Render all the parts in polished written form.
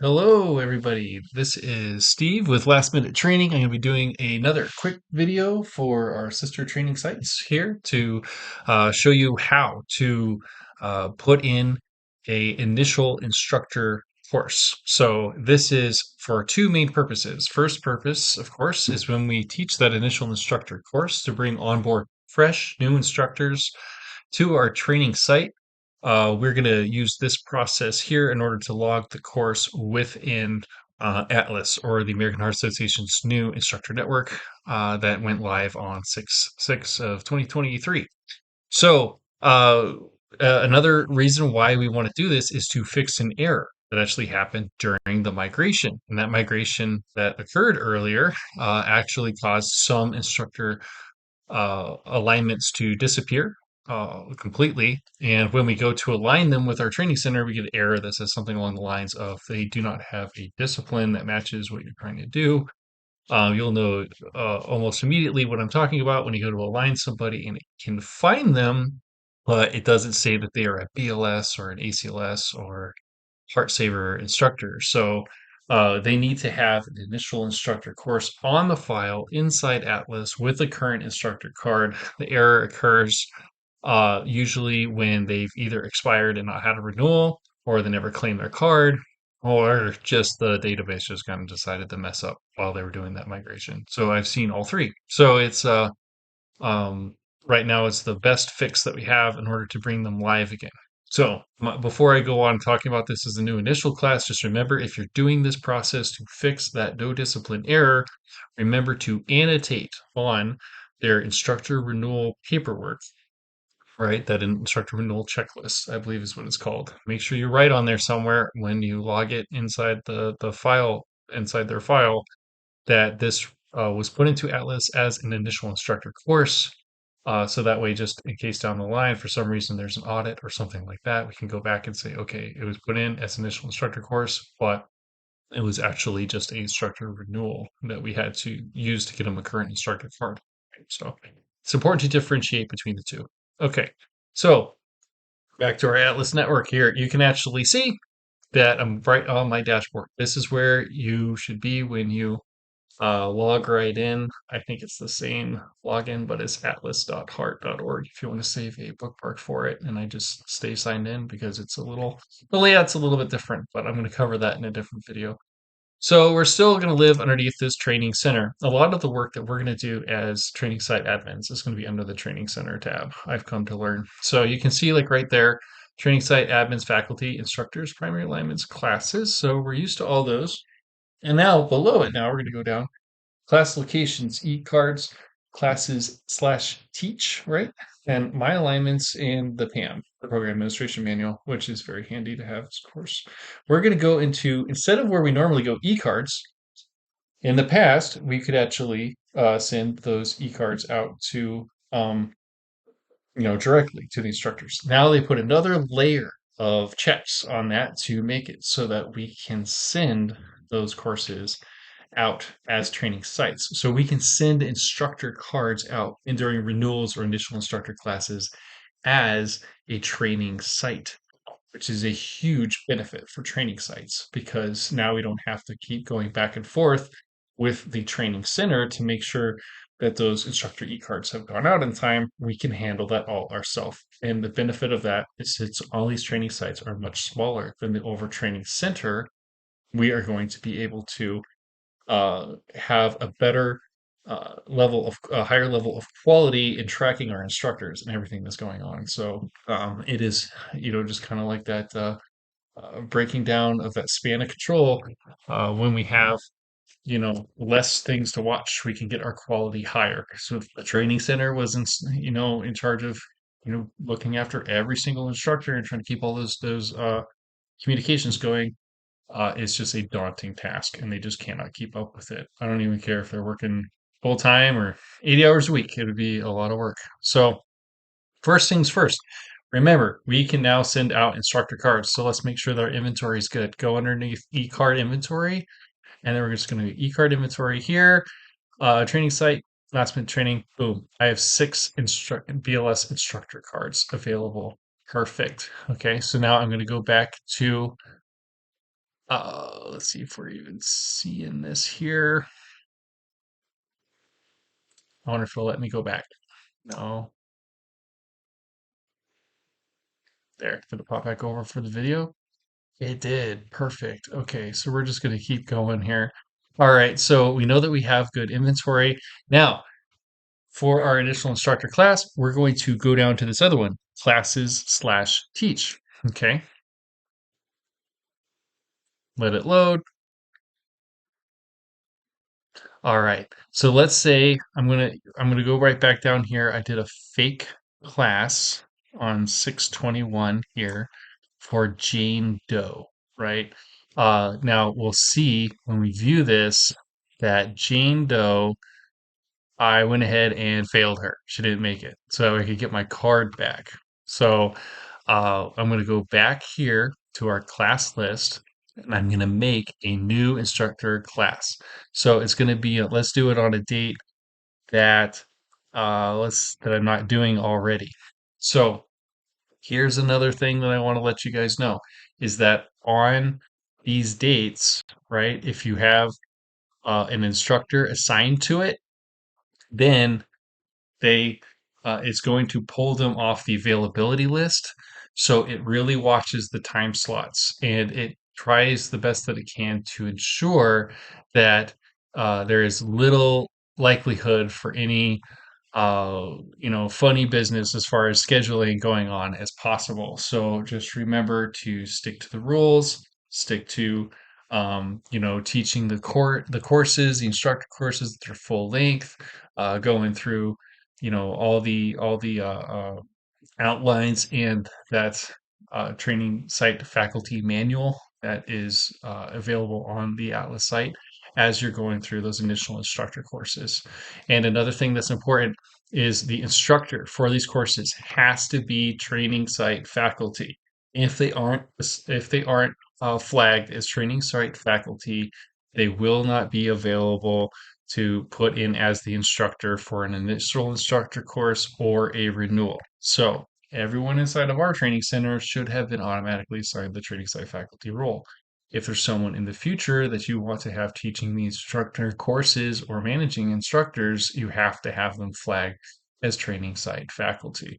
Hello, everybody. This is Steve with Last Minute Training. I'm going to be doing another quick video for our sister training sites here to show you how to put in a initial instructor course. So this is for two main purposes. First purpose, of course, is when we teach that initial instructor course to bring on board fresh new instructors to our training site. We're going to use this process here in order to log the course within Atlas, or the American Heart Association's new instructor network that went live on 6/6 of 2023. So, another reason why we want to do this is to fix an error that actually happened during the migration. And that migration that occurred earlier actually caused some instructor alignments to disappear completely. And when we go to align them with our training center, we get an error that says something along the lines of they do not have a discipline that matches what you're trying to do. You'll know almost immediately what I'm talking about when you go to align somebody and it can find them, but it doesn't say that they are a BLS or an ACLS or Heart Saver instructor. So they need to have an initial instructor course on the file inside Atlas with the current instructor card. The error occurs usually when they've either expired and not had a renewal, or they never claimed their card, or just the database just kind of decided to mess up while they were doing that migration. So I've seen all three. So it's um, right now it's the best fix that we have in order to bring them live again. So before I go on talking about this as a new initial class, just remember if you're doing this process to fix that no discipline error, remember to annotate on their instructor renewal paperwork, right? That instructor renewal checklist, I believe is what it's called. Make sure you write on there somewhere when you log it inside the file, inside their file, that this was put into Atlas as an initial instructor course. So that way, just in case down the line, for some reason there's an audit or something like that, we can go back and say, okay, it was put in as initial instructor course, but it was actually just a instructor renewal that we had to use to get them a current instructor card. So it's important to differentiate between the two. Okay, so back to our Atlas network here, you can actually see that I'm right on my dashboard. This is where you should be when you log right in. I think it's the same login, but it's atlas.heart.org if you want to save a bookmark for it. And I just stay signed in because the layout's a little bit different, but I'm going to cover that in a different video. So we're still going to live underneath this training center. A lot of the work that we're going to do as training site admins is going to be under the training center tab, I've come to learn. So you can see like right there, training site admins, faculty, instructors, primary alignments, classes. So we're used to all those. And now below it, now we're going to go down class locations, e-cards, classes slash teach, right? And my alignments in the PAM, the program administration manual, which is very handy to have, of course. We're going to go into, instead of where we normally go e-cards, in the past, we could actually send those e-cards out to, directly to the instructors. Now they put another layer of checks on that to make it so that we can send those courses out as training sites. So we can send instructor cards out and during renewals or initial instructor classes as a training site, which is a huge benefit for training sites because now we don't have to keep going back and forth with the training center to make sure that those instructor e-cards have gone out in time. We can handle that all ourselves. And the benefit of that is since all these training sites are much smaller than the overtraining center, we are going to be able to have a better a higher level of quality in tracking our instructors and everything that's going on. So it is, just kind of like that breaking down of that span of control. When we have, less things to watch, we can get our quality higher. So if the training center was in charge of, looking after every single instructor and trying to keep all those communications going, it's just a daunting task and they just cannot keep up with it. I don't even care if they're working full time or 80 hours a week. It would be a lot of work. So, first things first, remember, we can now send out instructor cards. So, let's make sure that our inventory is good. Go underneath e-card inventory, and then we're just going to do e-card inventory here. Training site, last minute training, boom. I have 6 BLS instructor cards available. Perfect. Okay, so now I'm going to go back to Let's see if we're even seeing this here. I wonder if it'll let me go back. No. There. Did it pop back over for the video? It did. Perfect. Okay, so we're just going to keep going here. All right, so we know that we have good inventory. Now, for our initial instructor class, we're going to go down to this other one, classes/teach. Okay, let it load. All right. So let's say I'm gonna go right back down here. I did a fake class on 621 here for Jane Doe, right? Now we'll see when we view this that Jane Doe, I went ahead and failed her. She didn't make it. So I could get my card back. So I'm going to go back here to our class list and I'm going to make a new instructor class. So it's going to be, let's do it on a date that that I'm not doing already. So here's another thing that I want to let you guys know is that on these dates, right, if you have an instructor assigned to it, then they it's going to pull them off the availability list. So it really watches the time slots and it tries the best that it can to ensure that there is little likelihood for any funny business as far as scheduling going on as possible. So just remember to stick to the rules, stick to teaching the courses, the instructor courses that are full length, going through all the outlines and that training site faculty manual that is available on the Atlas site as you're going through those initial instructor courses. And another thing that's important is the instructor for these courses has to be training site faculty. If they aren't flagged as training site faculty, they will not be available to put in as the instructor for an initial instructor course or a renewal. So everyone inside of our training center should have been automatically assigned the training site faculty role. If there's someone in the future that you want to have teaching the instructor courses or managing instructors, you have to have them flagged as training site faculty.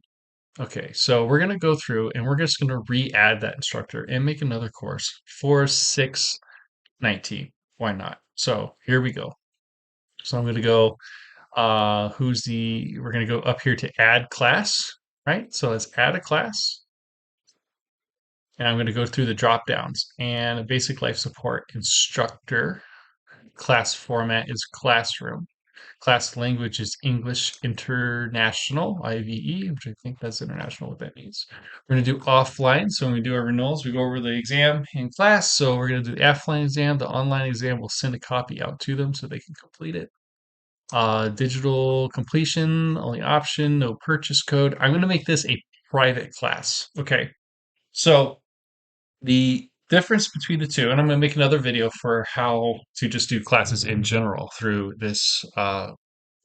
Okay, so we're going to go through and we're just going to re-add that instructor and make another course for 619. Why not? So here we go. So I'm going to go, we're going to go up here to add class, right? So let's add a class. And I'm going to go through the drop downs and basic life support instructor. Class format is classroom. Class language is English International, IVE, which I think that's international what that means. We're going to do offline. So when we do our renewals, we go over the exam in class. So we're going to do the offline exam. The online exam, we'll send a copy out to them so they can complete it. Digital completion, only option, no purchase code. I'm going to make this a private class. Okay. So the difference between the two, and I'm going to make another video for how to just do classes in general through this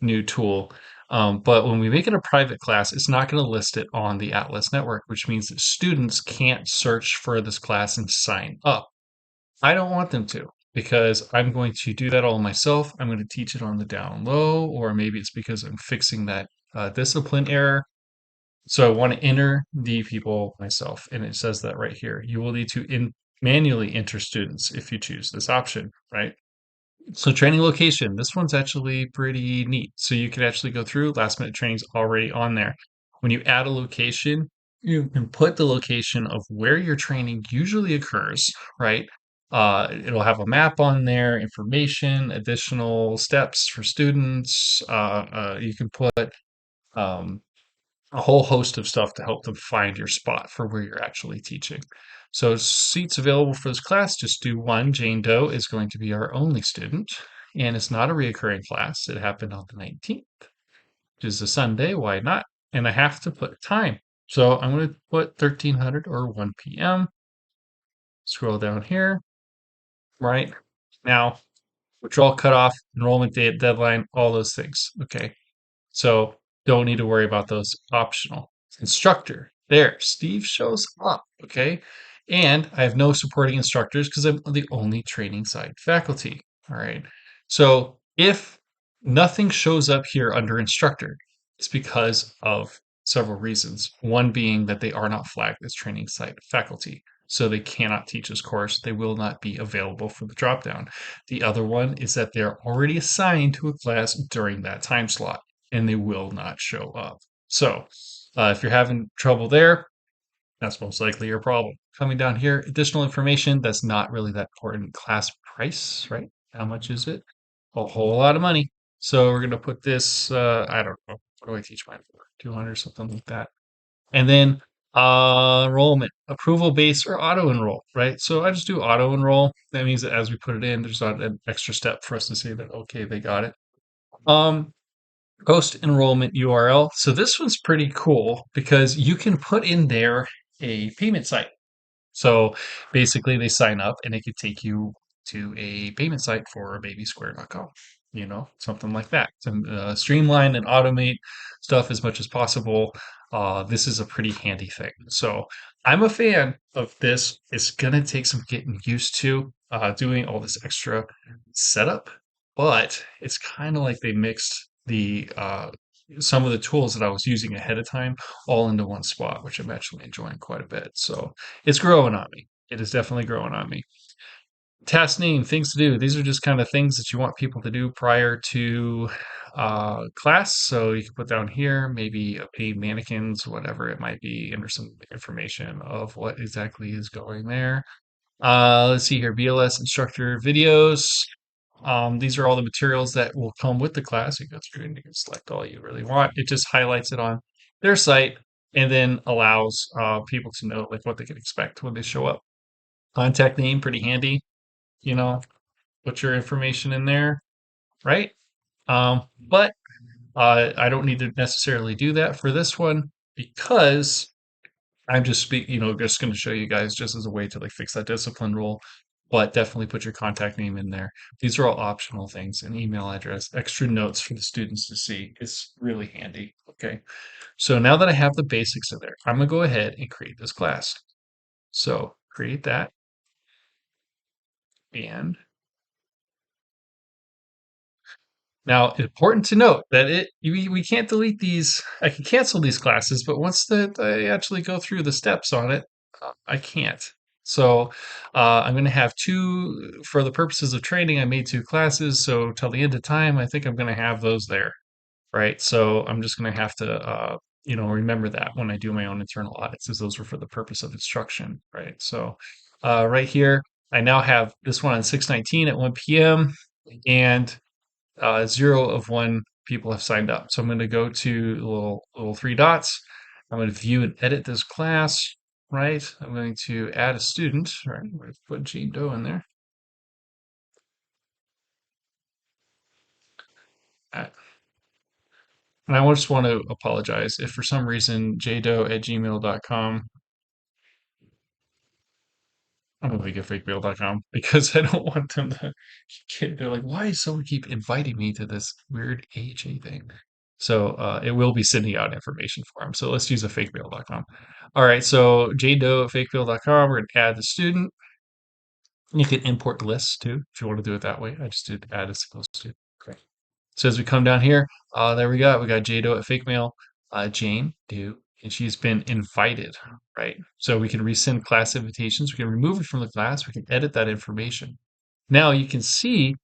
new tool. But when we make it a private class, it's not going to list it on the Atlas network, which means that students can't search for this class and sign up. I don't want them to because I'm going to do that all myself. I'm going to teach it on the down low, or maybe it's because I'm fixing that discipline error. So I want to enter the people myself, and it says that right here. You will need to manually enter students if you choose this option, right? So training location, this one's actually pretty neat. So you can actually go through last minute trainings already on there. When you add a location, you can put the location of where your training usually occurs, right? It'll have a map on there, information, additional steps for students. You can put um, a whole host of stuff to help them find your spot for where you're actually teaching. So seats available for this class, just do one. Jane Doe is going to be our only student, and it's not a reoccurring class. It happened on the 19th, which is a Sunday. Why not? And I have to put time. So I'm going to put 1300 or 1 p.m. Scroll down here, right? Now, withdrawal cutoff, enrollment date, deadline, all those things. Okay. So don't need to worry about those optional. Instructor, there, Steve shows up. Okay. And I have no supporting instructors because I'm the only training site faculty. All right. So if nothing shows up here under instructor, it's because of several reasons. One being that they are not flagged as training site faculty. So they cannot teach this course. They will not be available for the dropdown. The other one is that they're already assigned to a class during that time slot and they will not show up. So if you're having trouble there, that's most likely your problem. Coming down here, additional information that's not really that important. Class price, right? How much is it? A whole lot of money. So we're going to put this, I don't know, what do I teach mine for? 200, something like that. And then enrollment, approval base or auto enroll, right? So I just do auto enroll. That means that as we put it in, there's not an extra step for us to say that, okay, they got it. Um, Post enrollment URL. So this one's pretty cool because you can put in there a payment site. So basically, they sign up and it could take you to a payment site for babysquare.com, something like that. To streamline and automate stuff as much as possible. This is a pretty handy thing. So I'm a fan of this. It's going to take some getting used to doing all this extra setup, but it's kind of like they mixed the some of the tools that I was using ahead of time all into one spot, which I'm actually enjoying quite a bit. So it's growing on me. It is definitely growing on me. Task name, things to do. These are just kind of things that you want people to do prior to class. So you can put down here, maybe paid mannequins, whatever it might be, enter some information of what exactly is going there. Let's see here, BLS instructor videos. These are all the materials that will come with the class. You go through and you can select all you really want. It just highlights it on their site and then allows people to know like what they can expect when they show up. Contact name, pretty handy. You know, put your information in there, right? But I don't need to necessarily do that for this one because I'm just going to show you guys just as a way to like fix that discipline rule. But definitely put your contact name in there. These are all optional things, an email address, extra notes for the students to see is really handy. Okay. So now that I have the basics in there, I'm going to go ahead and create this class. So create that. And now, important to note that we can't delete these. I can cancel these classes, but once I actually go through the steps on it, I can't. So I'm going to have two for the purposes of training. I made two classes, so till the end of time, I think I'm going to have those there, right? So I'm just going to have to remember that when I do my own internal audits, as those were for the purpose of instruction, right? So right here, I now have this one on 6/19 at 1 p.m. and 0 of 1 people have signed up. So I'm going to go to the little three dots. I'm going to view and edit this class, right? I'm going to add a student, right? I'm going to put Jane Doe in there. Uh, And I just want to apologize if for some reason jdoe@gmail.com, I'm going to make it fakemail.com because I don't want them to they're like, why does someone keep inviting me to this weird AHA thing? So it will be sending out information for them. So let's use a fakemail.com. All right, so jdoe@fakemail.com. We're going to add the student. You can import lists too if you want to do it that way. I just did add a single student. Okay. So as we come down here, there we go. We got jdoe@fakemail, Jane Doe, and she's been invited, right? So we can resend class invitations. We can remove it from the class. We can edit that information. Now you can see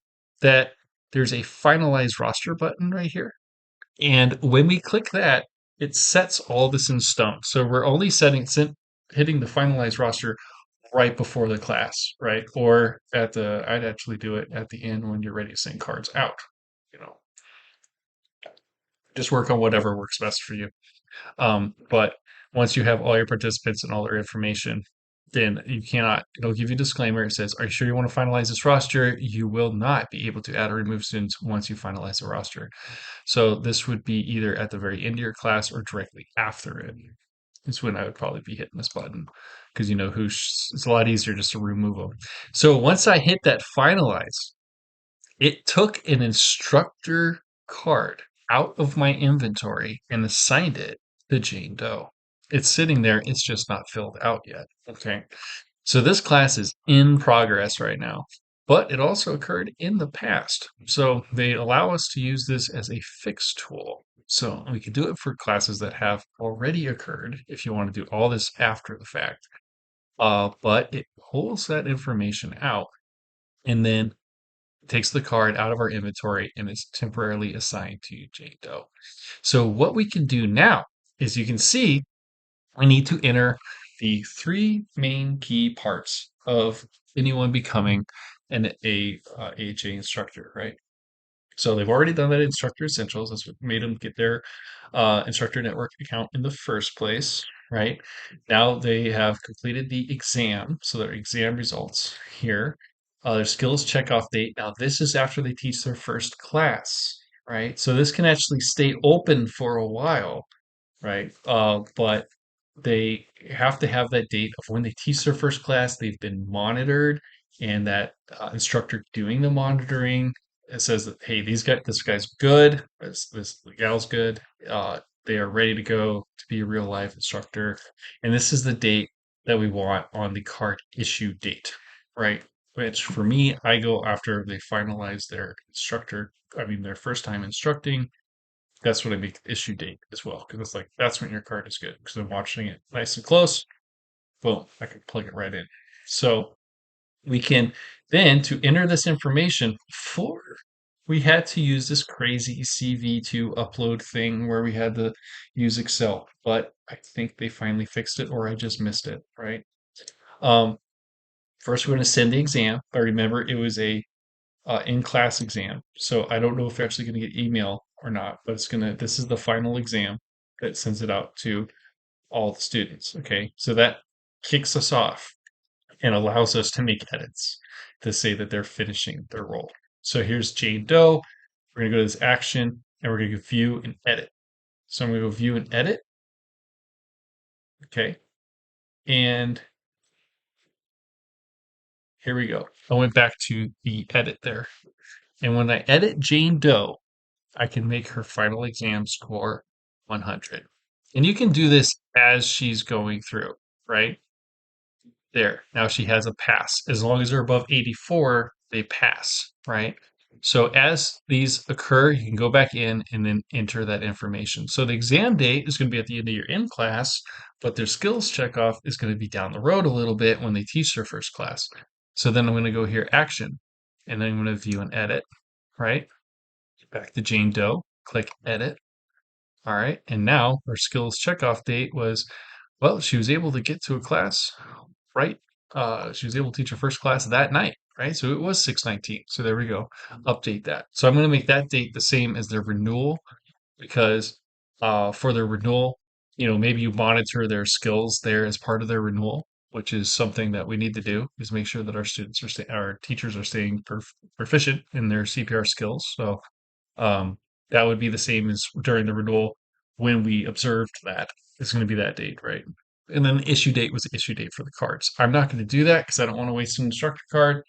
that there's a finalize roster button right here. And when we click that, it sets all this in stone. So we're only hitting the finalize roster right before the class, right? Or I'd actually do it at the end when you're ready to send cards out. You know, just work on whatever works best for you. But once you have all your participants and all their information, then you cannot, it'll give you a disclaimer. It says, are you sure you want to finalize this roster? You will not be able to add or remove students once you finalize the roster. So this would be either at the very end of your class or directly after it. Is when I would probably be hitting this button because it's a lot easier just to remove them. So once I hit that finalize, it took an instructor card out of my inventory and assigned it to Jane Doe. It's sitting there, it's just not filled out yet. Okay. So this class is in progress right now, but it also occurred in the past. So they allow us to use this as a fix tool. So we can do it for classes that have already occurred if you want to do all this after the fact. But it pulls that information out and then takes the card out of our inventory and is temporarily assigned to Jane Doe. So what we can do now is you can see I need to enter the three main key parts of anyone becoming an AHA instructor, right? So they've already done that instructor essentials. That's what made them get their instructor network account in the first place, right? Now they have completed the exam, so their exam results here. Their skills checkoff date. Now this is after they teach their first class, right? So this can actually stay open for a while, right? But they have to have that date of when they teach their first class, they've been monitored, and that instructor doing the monitoring it says that hey, this guy's good, this gal's good. They are ready to go to be a real life instructor, and this is the date that we want on the card issue date, right? Which for me, I go after they finalize their instructor. I mean, their first time instructing that's what I make the issue date as well, because it's like that's when your card is good. Because I'm watching it nice and close. Boom, I can plug it right in. So we can then to enter this information before we had to use this crazy CV2 upload thing where we had to use Excel, but I think they finally fixed it or I just missed it, right? Um, First, we're going to send the exam. But remember, it was a in-class exam. So I don't know if they're actually going to get email or not, but this is the final exam that sends it out to all the students. Okay. So that kicks us off and allows us to make edits to say that they're finishing their role. So here's Jane Doe. We're going to go to this action and we're going to view and edit. So I'm going to go view and edit. Okay. And here we go. I went back to the edit there. And when I edit Jane Doe, I can make her final exam score 100. And you can do this as she's going through, right? There. Now she has a pass. As long as they're above 84, they pass, right? So as these occur, you can go back in and then enter that information. So the exam date is going to be at the end of your in class, but their skills checkoff is going to be down the road a little bit when they teach their first class. So then I'm going to go here, action, and then I'm going to view and edit, right? Back to Jane Doe, click edit. All right. And now her skills checkoff date was, well, she was able to get to a class, right? She was able to teach her first class that night, right? So it was 6/19. So there we go. Update that. So I'm going to make that date the same as their renewal because for their renewal, maybe you monitor their skills there as part of their renewal, which is something that we need to do is make sure that our teachers are staying proficient in their CPR skills. So um, that would be the same as during the renewal when we observed that. It's going to be that date, right? And then the issue date was the issue date for the cards. I'm not going to do that because I don't want to waste an instructor card,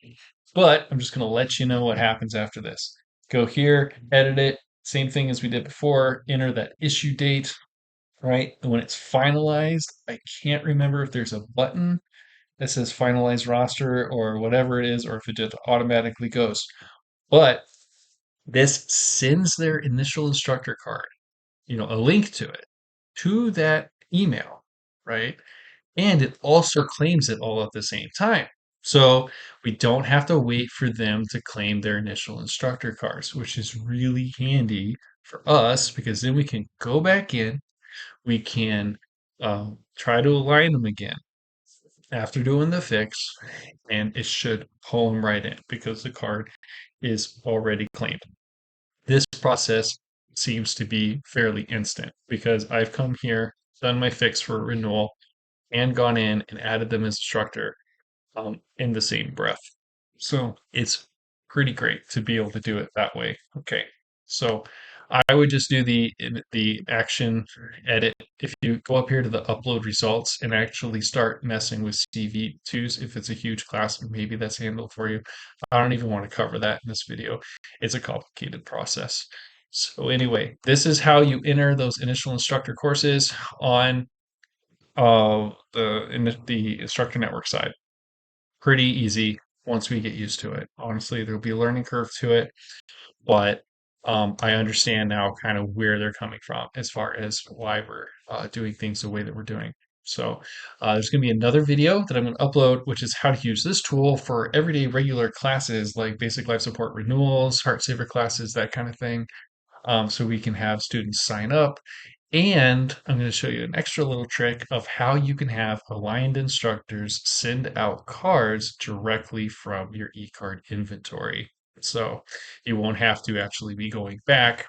but I'm just going to let you know what happens after this. Go here, edit it, same thing as we did before, enter that issue date, right? And when it's finalized, I can't remember if there's a button that says finalize roster or whatever it is, or if it just automatically goes. But this sends their initial instructor card, a link to it, to that email, right? And it also claims it all at the same time. So we don't have to wait for them to claim their initial instructor cards, which is really handy for us because then we can go back in, we can try to align them again after doing the fix, and it should pull them right in because the card is already claimed. This process seems to be fairly instant because I've come here, done my fix for renewal, and gone in and added them as instructor in the same breath. So it's pretty great to be able to do it that way. Okay, so I would just do the action edit. If you go up here to the upload results and actually start messing with CV2s, if it's a huge class, maybe that's handled for you. I don't even want to cover that in this video. It's a complicated process. So anyway, this is how you enter those initial instructor courses on the instructor network side. pretty easy once we get used to it. Honestly, there'll be a learning curve to it, but I understand now kind of where they're coming from as far as why we're doing things the way that we're doing. So there's going to be another video that I'm going to upload, which is how to use this tool for everyday regular classes like basic life support renewals, heart saver classes, that kind of thing. So we can have students sign up. And I'm going to show you an extra little trick of how you can have aligned instructors send out cards directly from your eCard inventory. So you won't have to actually be going back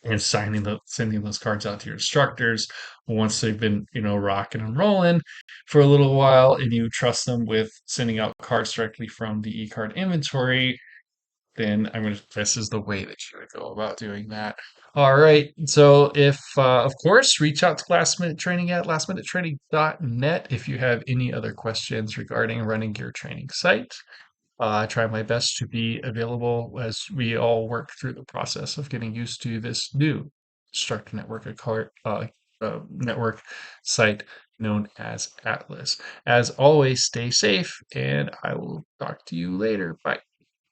and sending those cards out to your instructors once they've been, rocking and rolling for a little while and you trust them with sending out cards directly from the eCard inventory. Then this is the way that you would go about doing that. All right. So if, of course, reach out to Last Minute Training at lastminutetraining.net if you have any other questions regarding running your training site. I try my best to be available as we all work through the process of getting used to this new instructor network site known as Atlas. As always, stay safe, and I will talk to you later. Bye.